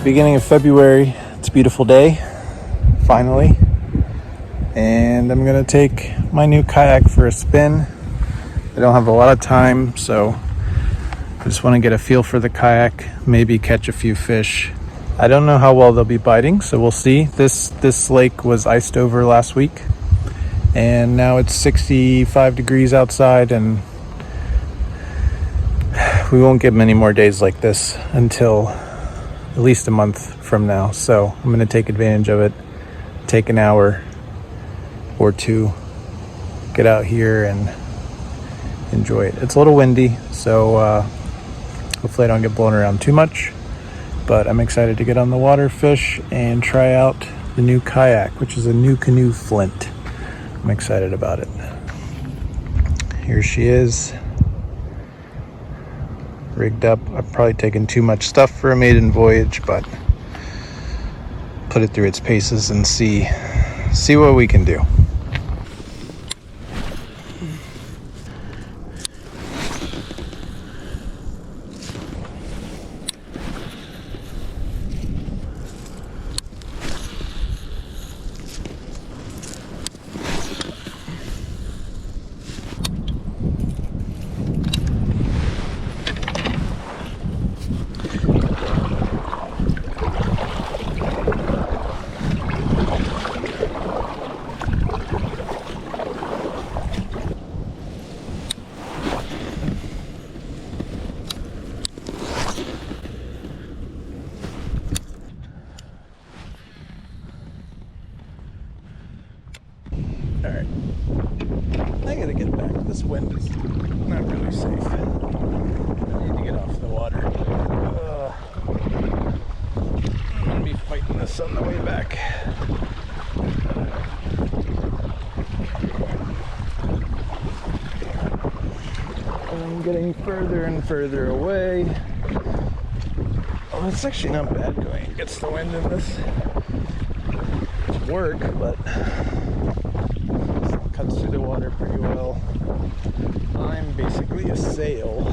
the beginning of February. It's a beautiful day, finally. And I'm going to take my new kayak for a spin. I don't have a lot of time, so I just want to get a feel for the kayak, maybe catch a few fish. I don't know how well they'll be biting, so we'll see. This lake was iced over last week, and now it's 65 degrees outside, and we won't get many more days like this until at least a month from now. So I'm going to take advantage of it, take an hour or two, get out here and enjoy it. It's a little windy, so hopefully I don't get blown around too much, but I'm excited to get on the water, fish, and try out the new kayak, which is a Nucanoe Flint. I'm excited about it. Here she is, rigged up. I've probably taken too much stuff for a maiden voyage, but put it through its paces and see what we can do. Alright, I gotta get back. This wind is not really safe. I need to get off the water. I'm gonna be fighting this on the way back. I'm getting further and further away. Oh, it's actually not bad going against the wind in this. It's work, but cuts through the water pretty well. I'm basically a sail.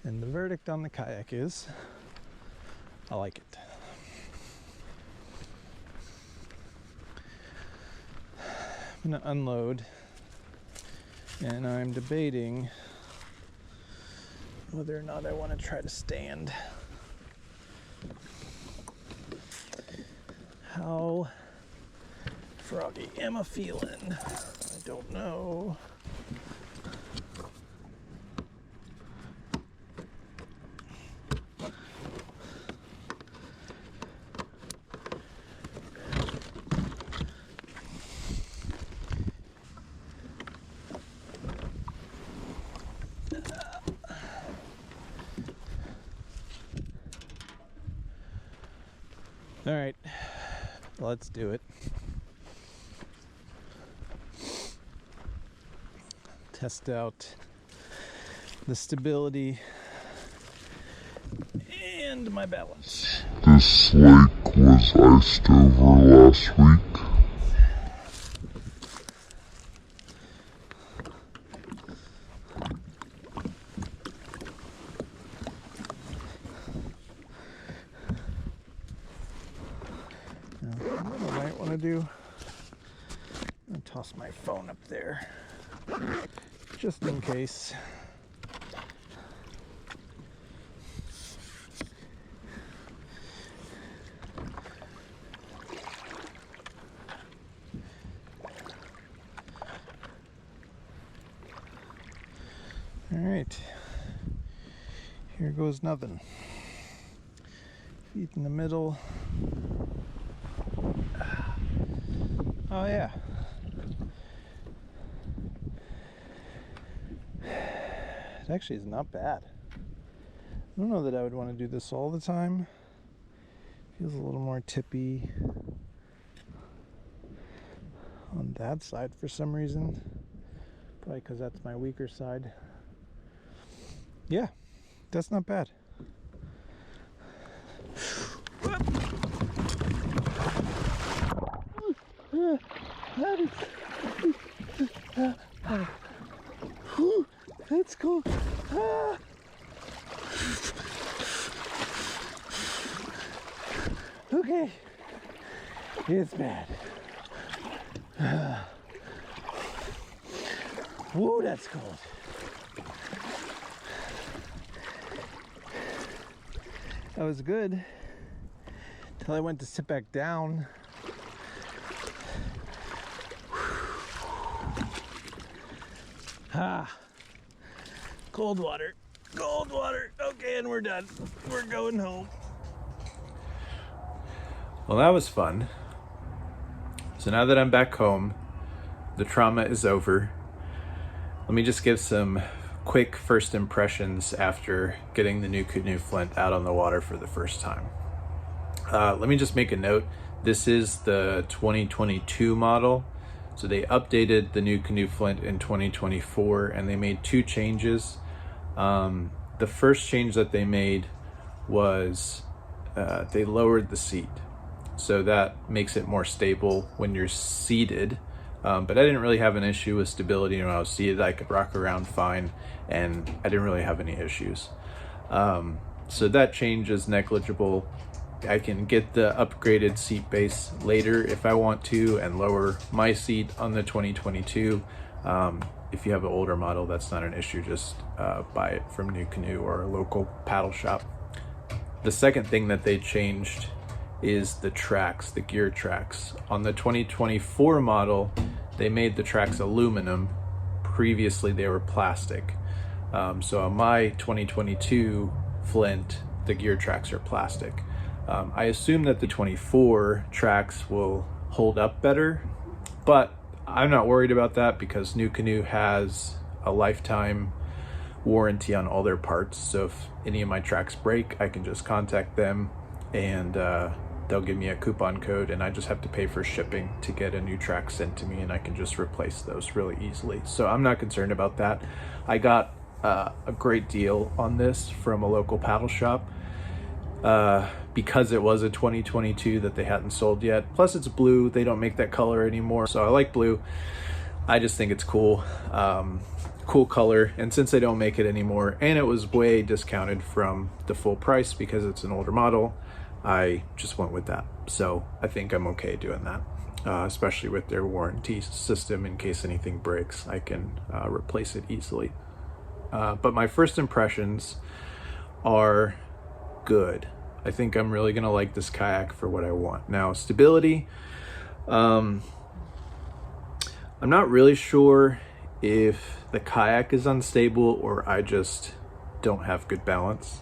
And the verdict on the kayak is, I like it. I'm gonna unload, and I'm debating whether or not I want to try to stand. How froggy am I feeling? I don't know. All right, let's do it. Test out the stability and my balance. This lake was iced over last week. do, I'm gonna toss my phone up there just in case. All right, here goes nothing. Feet in the middle. Oh yeah. It actually is not bad. I don't know that I would want to do this all the time. Feels a little more tippy on that side for some reason. Probably because that's my weaker side. Yeah, that's not bad. That's cool. Okay, it's bad. Whoa, that's cold. That was good until I went to sit back down. Cold water, cold water. Okay, and we're done. We're going home. Well, that was fun. So now that I'm back home, the trauma is over. Let me just give some quick first impressions after getting the Nucanoe Flint out on the water for the first time. Let me just make a note. This is the 2022 model. So they updated the Nucanoe Flint in 2024 and they made two changes. The first change that they made was they lowered the seat. So that makes it more stable when you're seated. But I didn't really have an issue with stability when I was seated. I could rock around fine and I didn't really have any issues. So that change is negligible. I can get the upgraded seat base later if I want to and lower my seat on the 2022. If you have an older model, that's not an issue. Just buy it from Nucanoe or a local paddle shop. The second thing that they changed is the tracks, the gear tracks. On the 2024 model, they made the tracks aluminum. Previously, they were plastic. So on my 2022 Flint, the gear tracks are plastic. I assume that the 24 tracks will hold up better, but I'm not worried about that because Nucanoe has a lifetime warranty on all their parts. So if any of my tracks break, I can just contact them and they'll give me a coupon code and I just have to pay for shipping to get a new track sent to me and I can just replace those really easily. So I'm not concerned about that. I got a great deal on this from a local paddle shop because it was a 2022 that they hadn't sold yet. Plus it's blue, they don't make that color anymore. So I like blue. I just think it's cool. Cool color, and since they don't make it anymore and it was way discounted from the full price because it's an older model, I just went with that. So I think I'm okay doing that, especially with their warranty system. In case anything breaks, I can replace it easily. But my first impressions are good. I think I'm really gonna like this kayak for what I want. Now, stability, I'm not really sure if the kayak is unstable or I just don't have good balance.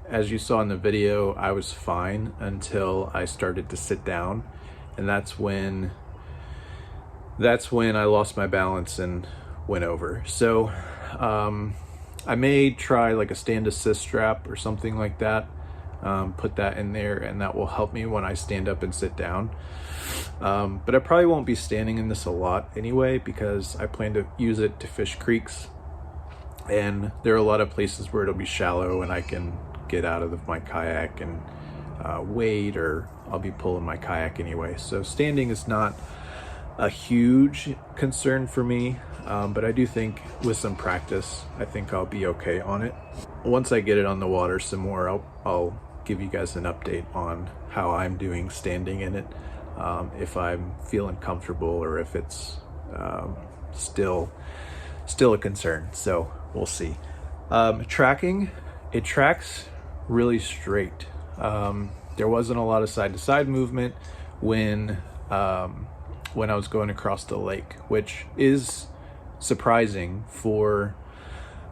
As you saw in the video, I was fine until I started to sit down, and that's when I lost my balance and went over. So I may try like a stand assist strap or something like that, put that in there, and that will help me when I stand up and sit down. But I probably won't be standing in this a lot anyway because I plan to use it to fish creeks, and there are a lot of places where it'll be shallow and I can get out of my kayak and wade, or I'll be pulling my kayak anyway. So standing is not a huge concern for me, but I do think with some practice, I think I'll be okay on it. Once I get it on the water some more, I'll give you guys an update on how I'm doing standing in it, if I'm feeling comfortable or if it's still a concern. So we'll see. Tracking, it tracks really straight. There wasn't a lot of side to side movement when I was going across the lake, which is surprising for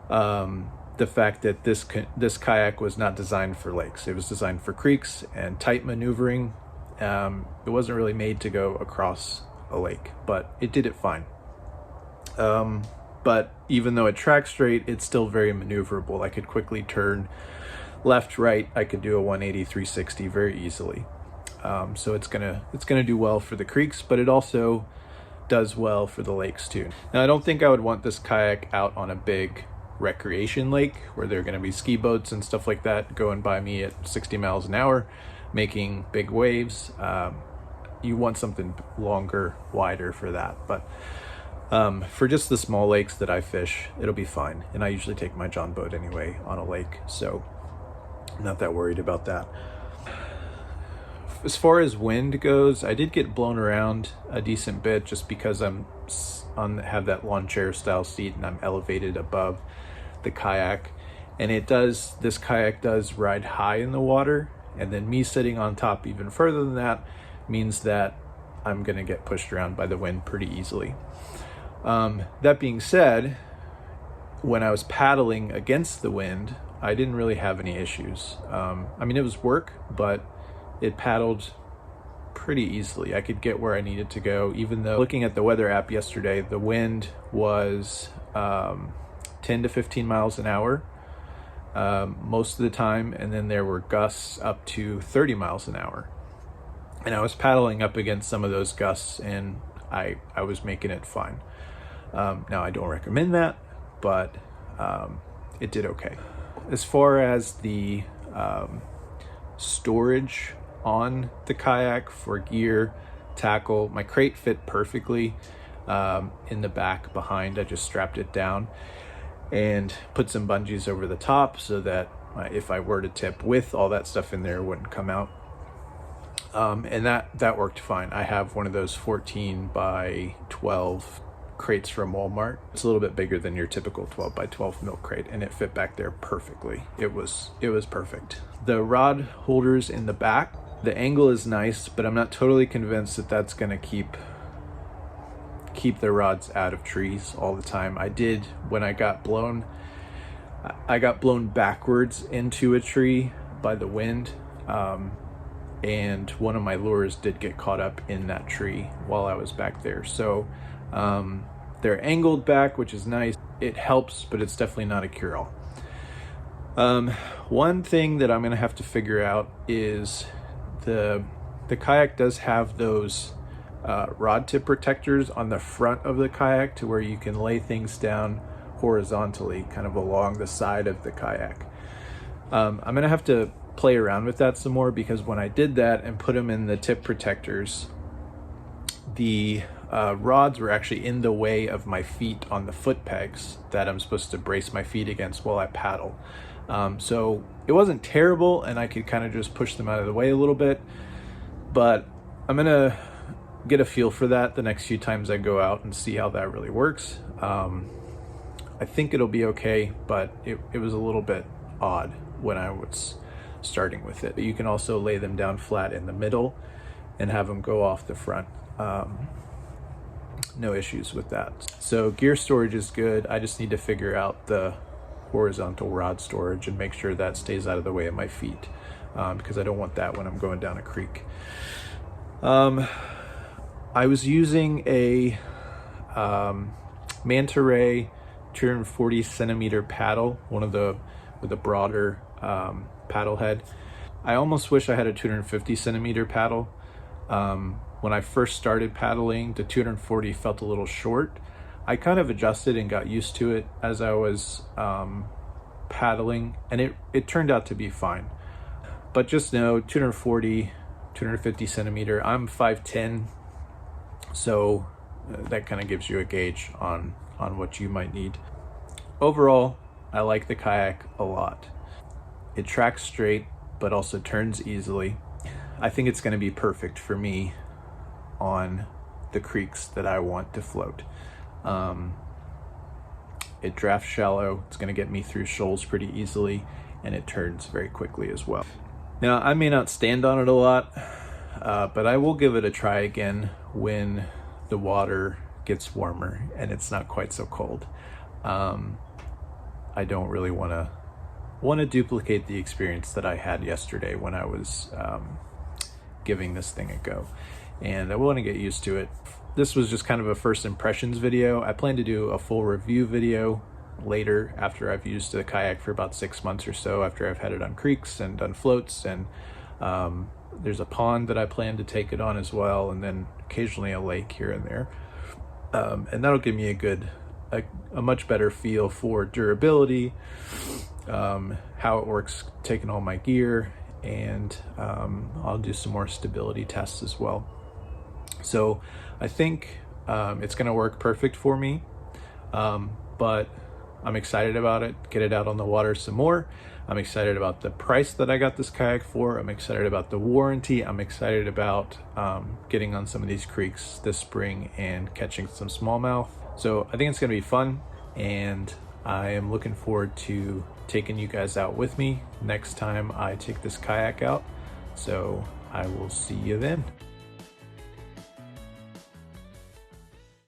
the fact that this kayak was not designed for lakes. It was designed for creeks and tight maneuvering. It wasn't really made to go across a lake, but it did it fine. But even though it tracks straight, it's still very maneuverable. I could quickly turn left, right. I could do a 180, 360 very easily. So it's gonna do well for the creeks, but it also does well for the lakes too. Now, I don't think I would want this kayak out on a big recreation lake where there are going to be ski boats and stuff like that going by me at 60 miles an hour, making big waves. You want something longer, wider for that. But for just the small lakes that I fish, it'll be fine. And I usually take my John boat anyway on a lake, so I'm not that worried about that. As far as wind goes, I did get blown around a decent bit just because have that lawn chair style seat and I'm elevated above the kayak, and this kayak does ride high in the water, and then me sitting on top even further than that means that I'm gonna get pushed around by the wind pretty easily. That being said, when I was paddling against the wind, I didn't really have any issues. I mean, it was work, but it paddled pretty easily. I could get where I needed to go, even though looking at the weather app yesterday, the wind was 10 to 15 miles an hour most of the time, and then there were gusts up to 30 miles an hour. And I was paddling up against some of those gusts, and I was making it fine. Now, I don't recommend that, but it did okay. As far as the storage on the kayak for gear, tackle, my crate fit perfectly in the back behind. I just strapped it down and put some bungees over the top so that if I were to tip with all that stuff in there, it wouldn't come out. And that worked fine. I have one of those 14 by 12 crates from Walmart. It's a little bit bigger than your typical 12 by 12 milk crate, and it fit back there perfectly. It was perfect. The rod holders in the back, the angle is nice, but I'm not totally convinced that that's going to keep the rods out of trees all the time. I did when I got blown backwards into a tree by the wind, and one of my lures did get caught up in that tree while I was back there. So they're angled back, which is nice. It helps, but it's definitely not a cure-all. One thing that I'm going to have to figure out is the kayak does have those rod tip protectors on the front of the kayak to where you can lay things down horizontally kind of along the side of the kayak. I'm going to have to play around with that some more, because when I did that and put them in the tip protectors, the rods were actually in the way of my feet on the foot pegs that I'm supposed to brace my feet against while I paddle. So it wasn't terrible, and I could kind of just push them out of the way a little bit, but I'm gonna get a feel for that the next few times I go out and see how that really works. I think it'll be okay, but it was a little bit odd when I was starting with it. But you can also lay them down flat in the middle and have them go off the front. No issues with that. So gear storage is good. I just need to figure out the horizontal rod storage and make sure that stays out of the way of my feet, because I don't want that when I'm going down a creek. I was using a Manta Ray 240 centimeter paddle, one of the with a broader paddle head. I almost wish I had a 250 centimeter paddle. When I first started paddling, the 240 felt a little short. I kind of adjusted and got used to it as I was paddling, and it turned out to be fine. But just know 240, 250 centimeter, I'm 5'10", so that kind of gives you a gauge on what you might need. Overall, I like the kayak a lot. It tracks straight, but also turns easily. I think it's going to be perfect for me on the creeks that I want to float. It drafts shallow, it's going to get me through shoals pretty easily, and it turns very quickly as well. Now, I may not stand on it a lot, but I will give it a try again when the water gets warmer and it's not quite so cold. I don't really want to duplicate the experience that I had yesterday when I was giving this thing a go, and I want to get used to it. This was just kind of a first impressions video. I plan to do a full review video later after I've used the kayak for about 6 months or so, after I've had it on creeks and done floats, and there's a pond that I plan to take it on as well, and then occasionally a lake here and there, and that'll give me a much better feel for durability, how it works taking all my gear, and I'll do some more stability tests as well. So I think it's going to work perfect for me, but I'm excited about it. Get it out on the water some more. I'm excited about the price that I got this kayak for. I'm excited about the warranty. I'm excited about getting on some of these creeks this spring and catching some smallmouth. So I think it's going to be fun, and I am looking forward to taking you guys out with me next time I take this kayak out. So I will see you then.